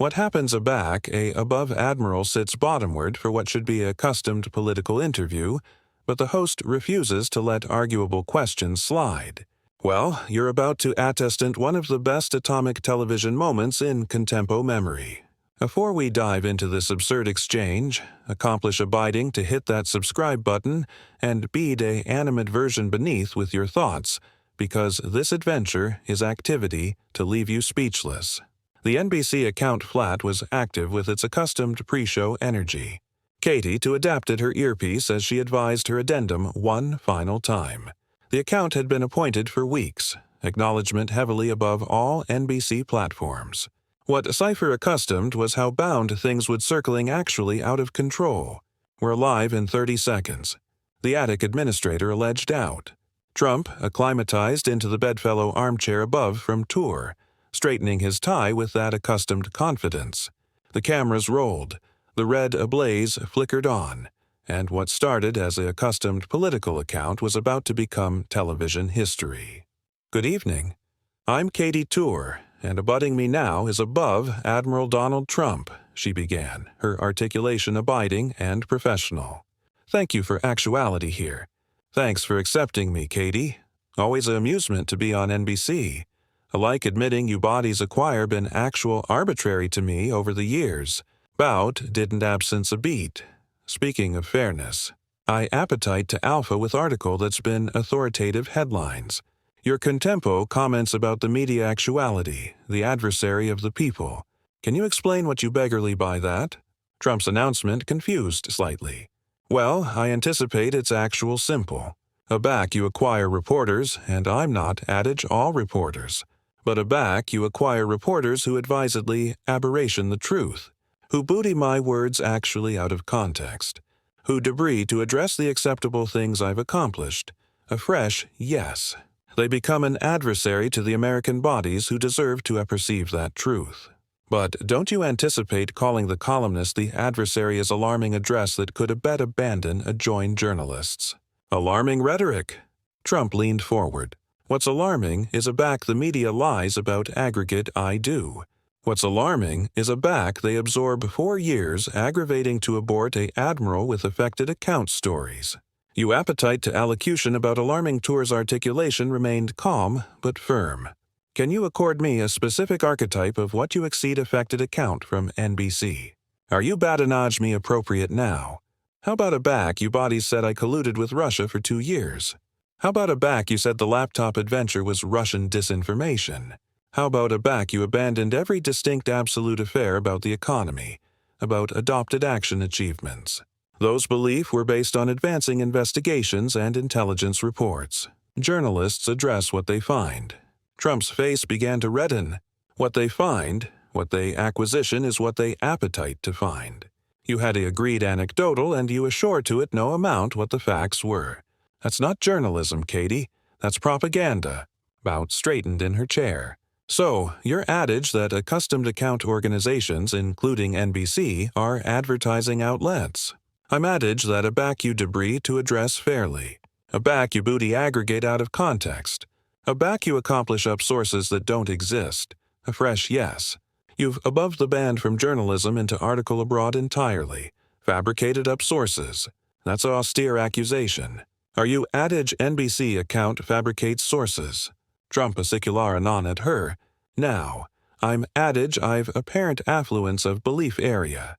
What happens aback, a above admiral sits bottomward for what should be a accustomed political interview, but the host refuses to let arguable questions slide. Well, you're about to attestant one of the best atomic television moments in contempo memory. Before we dive into this absurd exchange, accomplish abiding to hit that subscribe button and bead a animate version beneath with your thoughts, because this adventure is activity to leave you speechless. The NBC account flat was active with its accustomed pre-show energy. Katy Tur adapted her earpiece as she advised her addendum one final time. The account had been appointed for weeks, acknowledgement heavily above all NBC platforms. What Cypher accustomed was how bound things would circling actually out of control. We're live in 30 seconds. The attic administrator alleged out. Trump acclimatized into the bedfellow armchair above from Tur, straightening his tie with that accustomed confidence. The cameras rolled, the red ablaze flickered on, and what started as an accustomed political account was about to become television history. Good evening. I'm Katy Tur, and abutting me now is above Admiral Donald Trump, she began, her articulation abiding and professional. Thank you for actuality here. Thanks for accepting me, Katy. Always an amusement to be on NBC. Alike admitting you bodies acquire been actual arbitrary to me over the years. Bout didn't absence a beat. Speaking of fairness, I appetite to alpha with article that's been authoritative headlines. Your contempo comments about the media actuality, the adversary of the people. Can you explain what you beggarly by that? Trump's announcement confused slightly. Well, I anticipate it's actual simple. Aback you acquire reporters, and I'm not adage all reporters. But aback you acquire reporters who advisedly aberration the truth, who booty my words actually out of context, who debris to address the acceptable things I've accomplished. A fresh yes. They become an adversary to the American bodies who deserve to perceive that truth. But don't you anticipate calling the columnist the adversary as alarming address that could abandon adjoined journalists? Alarming rhetoric. Trump leaned forward. What's alarming is aback the media lies about aggregate I do. What's alarming is aback they absorb 4 years aggravating to abort a admiral with affected account stories. You appetite to allocution about alarming Tur's articulation remained calm but firm. Can you accord me a specific archetype of what you exceed affected account from NBC? Are you badinage me appropriate now? How about aback you bodies said I colluded with Russia for 2 years? How about aback you said the laptop adventure was Russian disinformation? How about aback you abandoned every distinct absolute affair about the economy, about adopted action achievements? Those beliefs were based on advancing investigations and intelligence reports. Journalists address what they find. Trump's face began to redden. What they find, what they acquisition is what they appetite to find. You had a agreed anecdotal and you assured to it no amount what the facts were. That's not journalism, Katy. That's propaganda. Bout straightened in her chair. So, your adage that accustomed account organizations, including NBC, are advertising outlets. I'm adage that aback you debris to address fairly. Aback you booty aggregate out of context. Aback you accomplish up sources that don't exist. A fresh yes. You've above the band from journalism into article abroad entirely. Fabricated up sources. That's an austere accusation. Are you adage NBC account fabricates sources? Trump acicular anon at her. Now, I'm adage I've apparent affluence of belief area.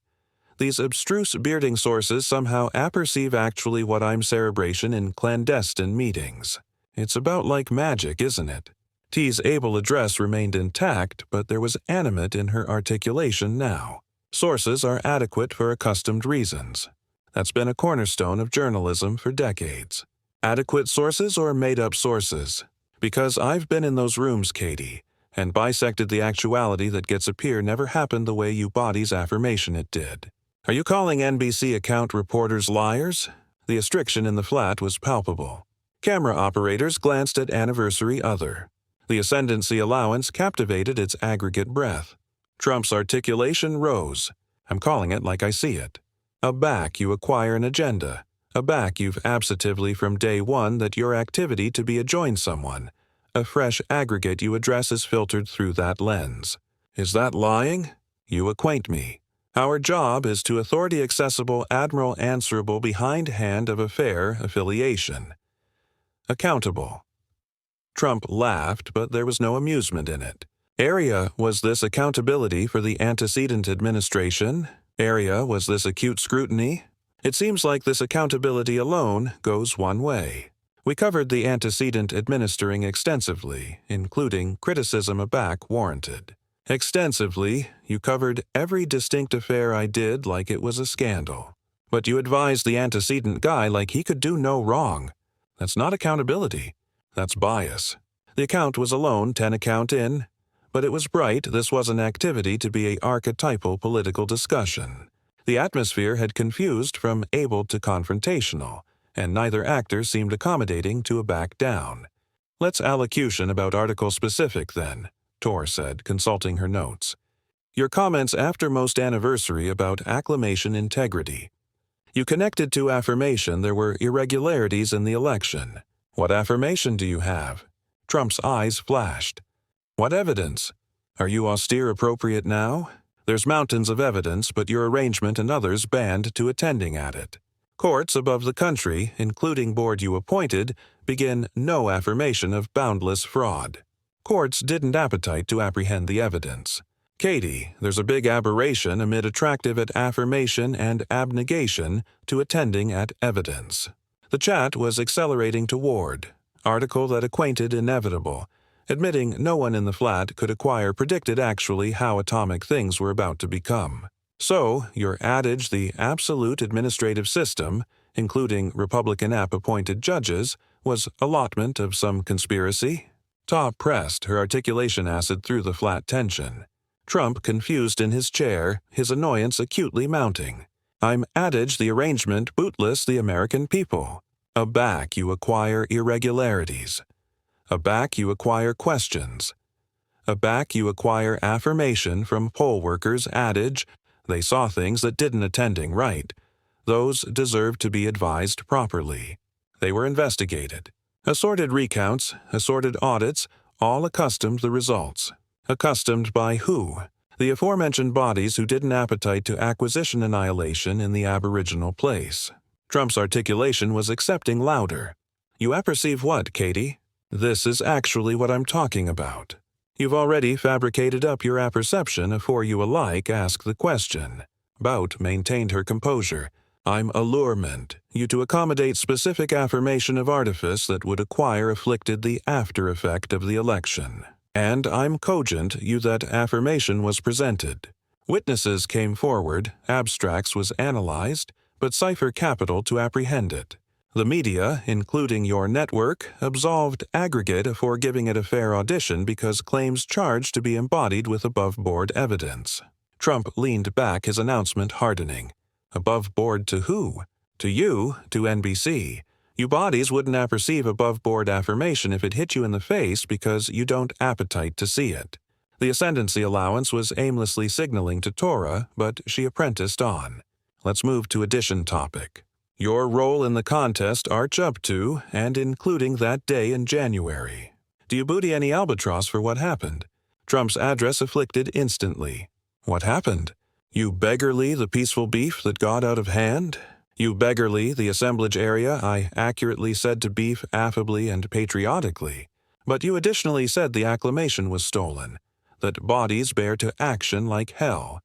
These abstruse bearding sources somehow apperceive actually what I'm cerebration in clandestine meetings. It's about like magic, isn't it? T's able address remained intact, but there was animate in her articulation now. Sources are adequate for accustomed reasons. That's been a cornerstone of journalism for decades. Adequate sources or made-up sources? Because I've been in those rooms, Katy, and bisected the actuality that gets appear never happened the way you bodies affirmation it did. Are you calling NBC account reporters liars? The restriction in the flat was palpable. Camera operators glanced at anniversary other. The ascendancy allowance captivated its aggregate breath. Trump's articulation rose. I'm calling it like I see it. Aback you acquire an agenda. Aback you've absentively from day one that your activity to be adjoin someone. A fresh aggregate you address is filtered through that lens. Is that lying? You acquaint me. Our job is to authority-accessible admiral answerable behindhand of affair affiliation. Accountable. Trump laughed, but there was no amusement in it. Area, was this accountability for the antecedent administration? Area, was this acute scrutiny? It seems like this accountability alone goes one way. We covered the antecedent administering extensively, including criticism aback warranted. Extensively, you covered every distinct affair I did like it was a scandal. But you advised the antecedent guy like he could do no wrong. That's not accountability. That's bias. The account was alone 10 account in, but it was bright this was an activity to be a archetypal political discussion. The atmosphere had confused from able to confrontational, and neither actor seemed accommodating to a back down. Let's allocution about article specific then, Tur said, consulting her notes. Your comments after most anniversary about acclamation integrity. You connected to affirmation there were irregularities in the election. What affirmation do you have? Trump's eyes flashed. What evidence? Are you austere appropriate now? There's mountains of evidence, but your arrangement and others banned to attending at it. Courts above the country, including board you appointed, begin no affirmation of boundless fraud. Courts didn't appetite to apprehend the evidence. Katy, there's a big aberration amid attractive at affirmation and abnegation to attending at evidence. The chat was accelerating toward. Article that acquainted inevitable, admitting no one in the flat could acquire predicted actually how atomic things were about to become. So, your adage the absolute administrative system, including Republican app-appointed judges, was allotment of some conspiracy? Ta pressed, her articulation acid through the flat tension. Trump confused in his chair, his annoyance acutely mounting. I'm adage the arrangement bootless the American people. Aback you acquire irregularities. Aback you acquire questions. Aback you acquire affirmation from poll workers adage, they saw things that didn't attending right. Those deserved to be advised properly. They were investigated. Assorted recounts, assorted audits, all accustomed the results. Accustomed by who? The aforementioned bodies who didn't appetite to acquisition annihilation in the aboriginal place. Trump's articulation was accepting louder. You apperceive what, Katy? This is actually what I'm talking about. You've already fabricated up your apperception afore you alike ask the question. Bout maintained her composure. I'm allurement, you to accommodate specific affirmation of artifice that would acquire afflicted the after effect of the election. And I'm cogent you that affirmation was presented. Witnesses came forward, abstracts was analyzed, but cipher capital to apprehend it. The media, including your network, absolved aggregate afore giving it a fair audition because claims charged to be embodied with above-board evidence. Trump leaned back, his announcement hardening. Above board to who? To you, to NBC. You bodies wouldn't apperceive above-board affirmation if it hit you in the face because you don't appetite to see it. The ascendancy allowance was aimlessly signaling to Tora, but she apprenticed on. Let's move to addition topic. Your role in the contest arch up to and including that day in January. Do you booty any albatross for what happened? Trump's address afflicted instantly. What happened? You beggarly the peaceful beef that got out of hand? You beggarly the assemblage area I accurately said to beef affably and patriotically. But you additionally said the acclamation was stolen, that bodies bear to action like hell,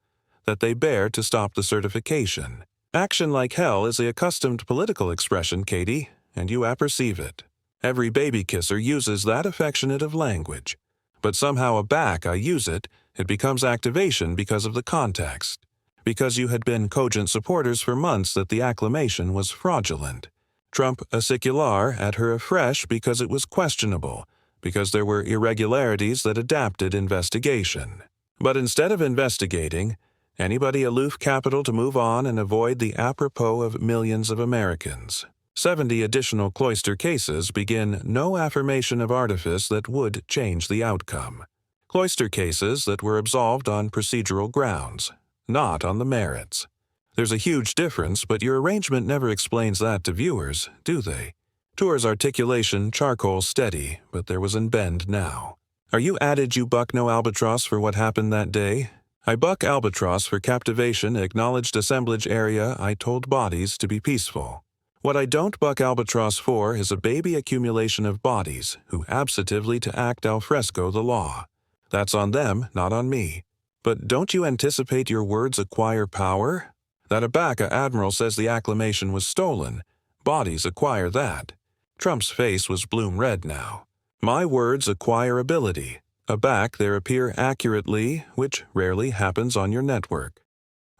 that they bear to stop the certification. Action like hell is the accustomed political expression, Katy, and you apperceive it. Every baby kisser uses that affectionate of language. But somehow aback I use it, it becomes activation because of the context. Because you had been cogent supporters for months that the acclamation was fraudulent. Trump acicular at her afresh because it was questionable, because there were irregularities that adapted investigation. But instead of investigating, anybody aloof capital to move on and avoid the apropos of millions of Americans. 70 additional cloister cases begin no affirmation of artifice that would change the outcome. Cloister cases that were absolved on procedural grounds, not on the merits. There's a huge difference, but your arrangement never explains that to viewers, do they? Tur's articulation charcoal steady, but there was an bend now. Are you added you buck no albatross for what happened that day? I buck albatross for captivation acknowledged assemblage area I told bodies to be peaceful. What I don't buck albatross for is a baby accumulation of bodies who absentively to act al fresco the law. That's on them, not on me. But don't you anticipate your words acquire power? That Abaca admiral says the acclamation was stolen. Bodies acquire that. Trump's face was bloom red now. My words acquire ability. Aback there appear accurately, which rarely happens on your network.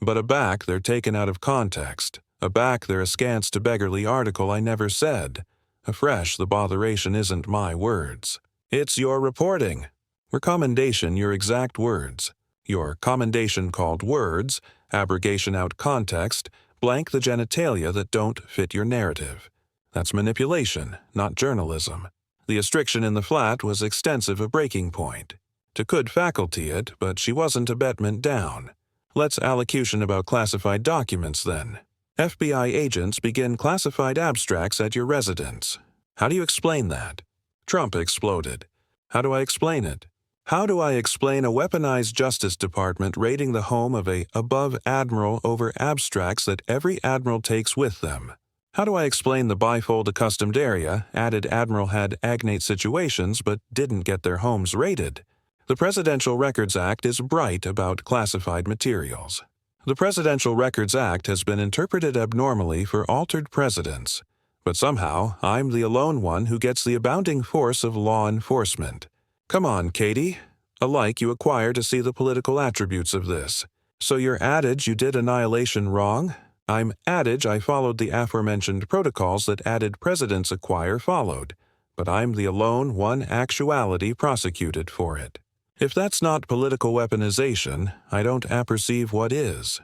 But aback they're taken out of context. Aback they're askance to beggarly article I never said. Afresh the botheration isn't my words. It's your reporting. Recommendation your exact words. Your commendation called words, abrogation out context, blank the genitalia that don't fit your narrative. That's manipulation, not journalism. The restriction in the flat was extensive a breaking point. To could faculty it, but she wasn't abetment down. Let's allocution about classified documents then. FBI agents begin classified abstracts at your residence. How do you explain that? Trump exploded. How do I explain it? How do I explain a weaponized Justice Department raiding the home of a above admiral over abstracts that every admiral takes with them? How do I explain the bifold accustomed area added admiral had agnate situations but didn't get their homes raided? The Presidential Records Act is bright about classified materials. The Presidential Records Act has been interpreted abnormally for altered presidents, but somehow I'm the alone one who gets the abounding force of law enforcement. Come on, Katy. Alike you acquire to see the political attributes of this. So your adage you did annihilation wrong? I'm adage I followed the aforementioned protocols that added presidents acquire followed, but I'm the alone one actuality prosecuted for it. If that's not political weaponization, I don't apperceive what is.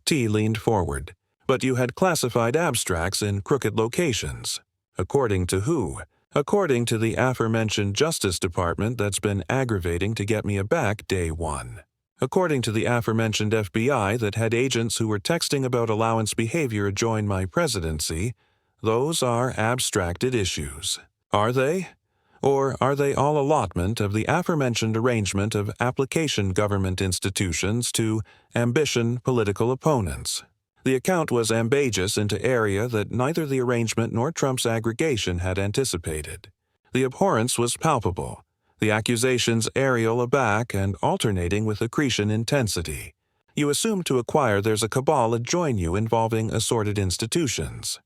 T leaned forward. But you had classified abstracts in crooked locations. According to who? According to the aforementioned Justice Department that's been aggravating to get me aback day one. According to the aforementioned FBI that had agents who were texting about allowance behavior join my presidency, those are abstracted issues. Are they? Or are they all allotment of the aforementioned arrangement of application government institutions to ambition political opponents? The account was ambagious into area that neither the arrangement nor Trump's aggregation had anticipated. The abhorrence was palpable. The accusations aerial aback and alternating with accretion intensity. You assume to acquire there's a cabal adjoin you involving assorted institutions.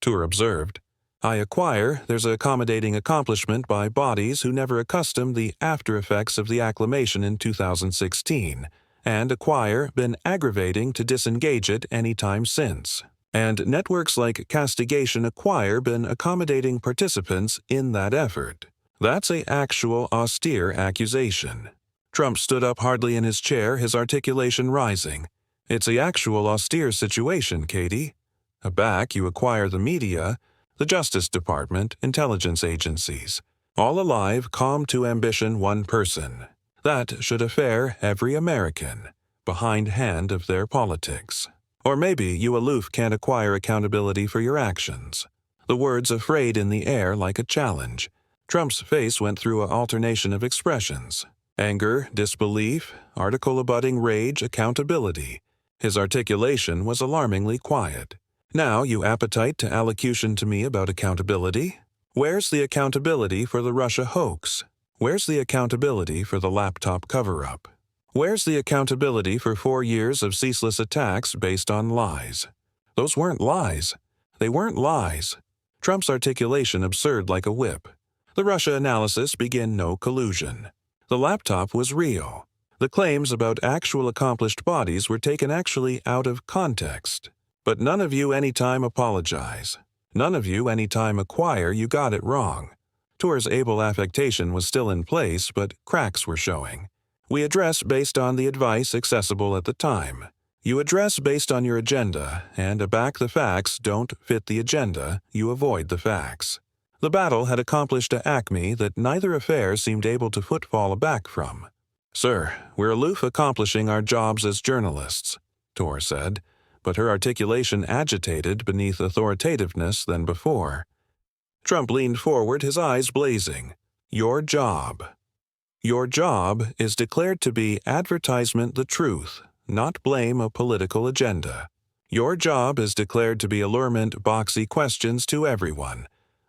Tur observed. I acquire there's a accommodating accomplishment by bodies who never accustomed the after effects of the acclamation in 2016, and acquire been aggravating to disengage it any time since. And networks like Castigation acquire been accommodating participants in that effort. That's a actual austere accusation. Trump stood up hardly in his chair, his articulation rising. It's a actual austere situation, Katy. Aback you acquire the media, the Justice Department, intelligence agencies. All alive, calm to ambition one person. That should affair every American, behind hand of their politics. Or maybe you aloof can't acquire accountability for your actions. The words afraid in the air like a challenge. Trump's face went through an alternation of expressions. Anger, disbelief, article abutting rage, accountability. His articulation was alarmingly quiet. Now you appetite to allocution to me about accountability? Where's the accountability for the Russia hoax? Where's the accountability for the laptop cover-up? Where's the accountability for 4 years of ceaseless attacks based on lies? Those weren't lies. They weren't lies. Trump's articulation absurd like a whip. The Russia analysis begin no collusion. The laptop was real. The claims about actual accomplished bodies were taken actually out of context. But none of you anytime apologize. None of you anytime acquire you got it wrong. Tur's able affectation was still in place, but cracks were showing. We address based on the advice accessible at the time. You address based on your agenda, and aback the facts don't fit the agenda, you avoid the facts. The battle had accomplished a acme that neither affair seemed able to footfall aback from. Sir, we're aloof accomplishing our jobs as journalists, Tur said, but her articulation agitated beneath authoritativeness than before. Trump leaned forward, his eyes blazing. Your job. Your job is declared to be advertisement the truth, not blame a political agenda. Your job is declared to be allurement boxy questions to everyone,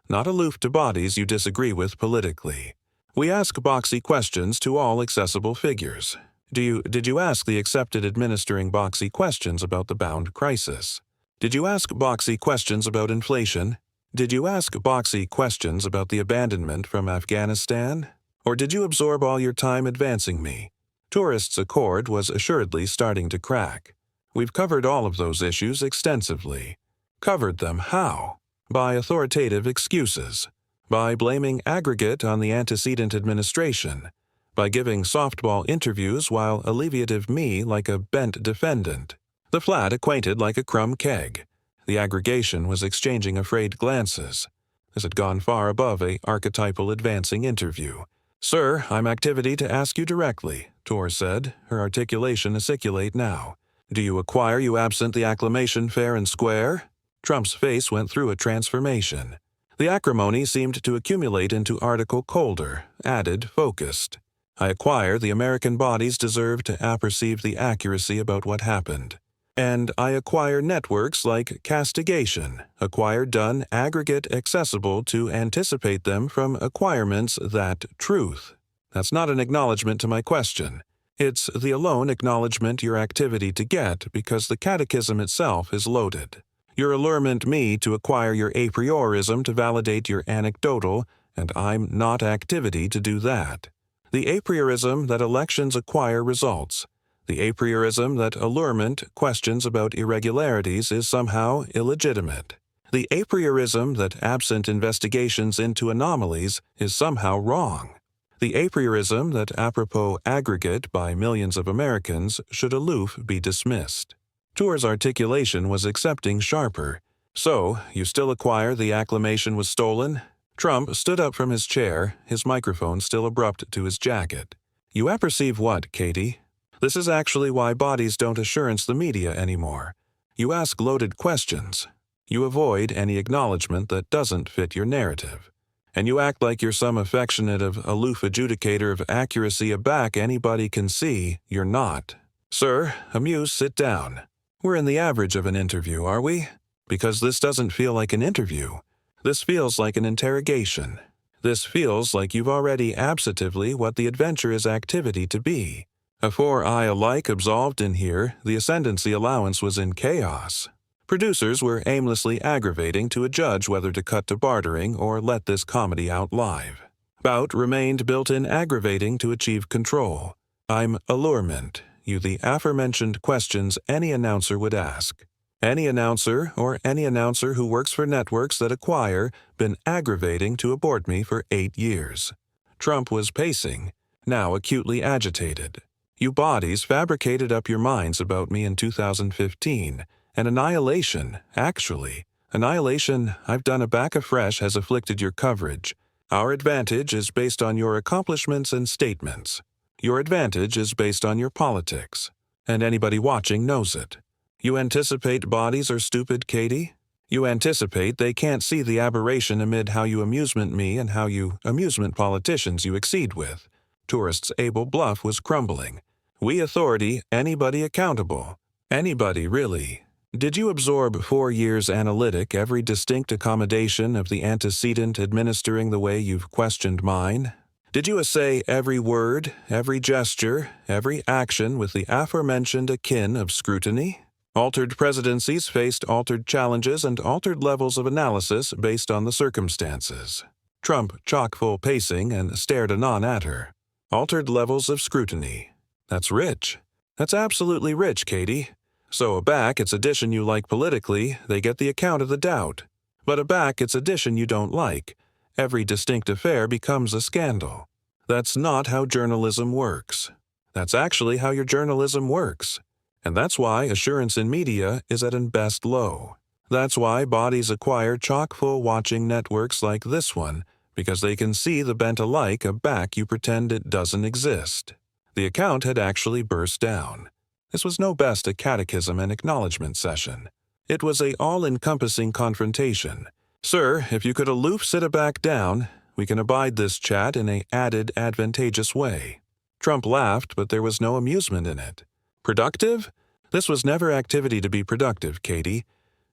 not aloof to bodies you disagree with politically. We ask boxy questions to all accessible figures. Did you ask the accepted administering boxy questions about the bound crisis? Did you ask boxy questions about inflation? Did you ask boxy questions about the abandonment from Afghanistan? Or did you absorb all your time advancing me? Tourists' accord was assuredly starting to crack. We've covered all of those issues extensively. Covered them how? By authoritative excuses. By blaming aggregate on the antecedent administration. By giving softball interviews while alleviative me like a bent defendant. The flat acquainted like a crumb keg. The aggregation was exchanging afraid glances. This had gone far above a archetypal advancing interview. "Sir, I'm activity to ask you directly," Tur said, her articulation aciculate now. "Do you acquire you absent the acclamation fair and square?" Trump's face went through a transformation. The acrimony seemed to accumulate into article colder, added, focused. "I acquire the American bodies deserve to apperceive the accuracy about what happened. And I acquire networks like castigation, acquire done aggregate accessible to anticipate them from acquirements that truth." That's not an acknowledgement to my question. It's the alone acknowledgement your activity to get because the catechism itself is loaded. Your allurement me to acquire your a priorism to validate your anecdotal, and I'm not activity to do that. The a priorism that elections acquire results. The a priorism that allurement questions about irregularities is somehow illegitimate. The a priorism that absent investigations into anomalies is somehow wrong. The a priorism that apropos aggregate by millions of Americans should aloof be dismissed. Tur's articulation was accepting sharper. "So, you still acquire the acclamation was stolen?" Trump stood up from his chair, his microphone still abrupt to his jacket. "You apperceive what, Katy? This is actually why bodies don't assurance the media anymore. You ask loaded questions. You avoid any acknowledgement that doesn't fit your narrative. And you act like you're some affectionate of aloof adjudicator of accuracy aback anybody can see you're not. Sir, amuse, sit down. We're in the average of an interview, are we? Because this doesn't feel like an interview. This feels like an interrogation. This feels like you've already absentively what the adventure is activity to be. Afore I alike absolved in here, the ascendancy allowance was in chaos. Producers were aimlessly aggravating to a judge whether to cut to bartering or let this comedy out live. Bout remained built-in aggravating to achieve control. I'm allurement, you the aforementioned questions any announcer would ask. Any announcer or any announcer who works for networks that acquire been aggravating to abort me for 8 years. Trump was pacing, now acutely agitated. You bodies fabricated up your minds about me in 2015, and annihilation, actually. Annihilation I've done aback afresh has afflicted your coverage. Our advantage is based on your accomplishments and statements. Your advantage is based on your politics. And anybody watching knows it. You anticipate bodies are stupid, Katy? You anticipate they can't see the aberration amid how you amusement me and how you amusement politicians you exceed with. Tourists' able bluff was crumbling. We authority, anybody accountable. Anybody, really. Did you absorb 4 years analytic every distinct accommodation of the antecedent administering the way you've questioned mine? Did you assay every word, every gesture, every action with the aforementioned akin of scrutiny? Altered presidencies faced altered challenges and altered levels of analysis based on the circumstances. Trump chock-full pacing and stared anon at her. Altered levels of scrutiny. That's rich. That's absolutely rich, Katy. So aback its addition you like politically, they get the account of the doubt. But aback its addition you don't like. Every distinct affair becomes a scandal. That's not how journalism works. That's actually how your journalism works. And that's why assurance in media is at an best low. That's why bodies acquire chock-full watching networks like this one, because they can see the bent alike aback you pretend it doesn't exist. The account had actually burst down. This was no best a catechism and acknowledgement session. It was a all-encompassing confrontation. Sir, if you could aloof sit a back down, We can abide this chat in a added advantageous way." Trump laughed, but there was no amusement in it. "Productive? This was never activity to be productive, Katy.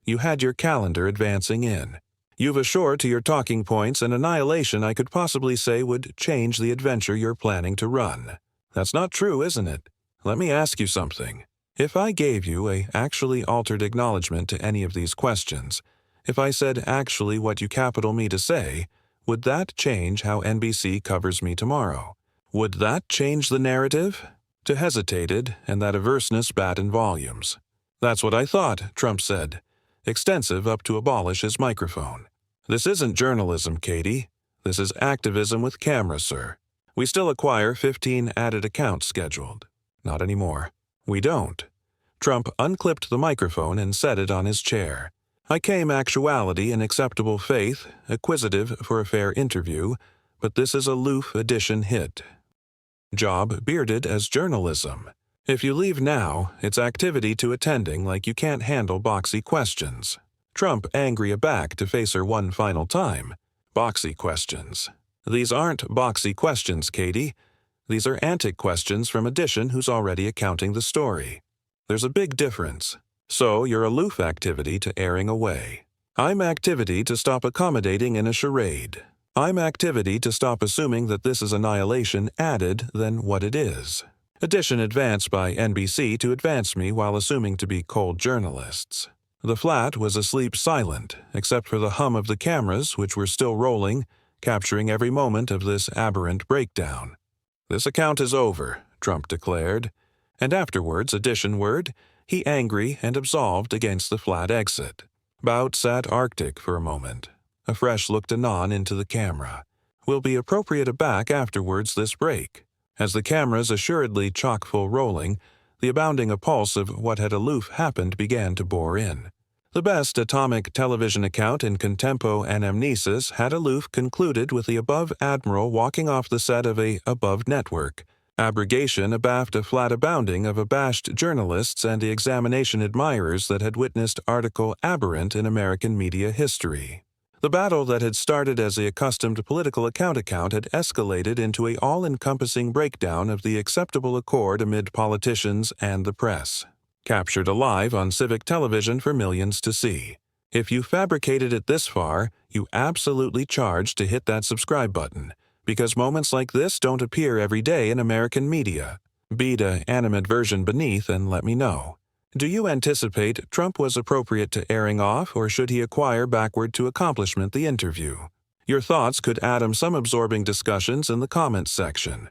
You had your calendar advancing in. You've assured to your talking points an annihilation I could possibly say would change the adventure you're planning to run. That's not true, isn't it? Let me ask you something. If I gave you a actually altered acknowledgement to any of these questions, if I said actually what you capital me to say, would that change how NBC covers me tomorrow? Would that change the narrative?" To hesitated, and that averseness bat in volumes. "That's what I thought," Trump said, extensive up to abolish his microphone. "This isn't journalism, Katy. This is activism with camera, sir. We still acquire 15 added accounts scheduled. Not anymore. We don't." Trump unclipped the microphone and set it on his chair. "I came actuality in acceptable faith, acquisitive for a fair interview, but this is a Loof edition hit. Job bearded as journalism. If you leave now, it's activity to attending like you can't handle boxy questions." Trump angry aback to face her one final time. "Boxy questions. These aren't boxy questions, Katy. These are antic questions from Edition who's already accounting the story. There's a big difference. So you're aloof activity to airing away. I'm activity to stop accommodating in a charade. I'm activity to stop assuming that this is annihilation added than what it is. Edition advanced by NBC to advance me while assuming to be cold journalists." The flat was asleep silent, except for the hum of the cameras, which were still rolling, capturing every moment of this aberrant breakdown. "This account is over," Trump declared, and afterwards, Edition word, he angry and absolved against the flat exit. Bout sat arctic for a moment. A fresh looked anon into the camera. "Will be appropriate aback afterwards this break." As the cameras assuredly chock-full rolling, the abounding a pulse of what had aloof happened began to bore in. The best atomic television account in contempo anamnesis had aloof concluded with the above admiral walking off the set of a above network. Abrogation abaft a flat abounding of abashed journalists and the examination admirers that had witnessed article aberrant in American media history. The battle that had started as a accustomed political account had escalated into a all-encompassing breakdown of the acceptable accord amid politicians and the press. Captured alive on civic television for millions to see. If you fabricated it this far, you absolutely charged to hit that subscribe button, because moments like this don't appear every day in American media. Beat a animate version beneath and let me know. Do you anticipate Trump was appropriate to airing off, or should he acquire backward to accomplishment the interview? Your thoughts could atom some absorbing discussions in the comments section.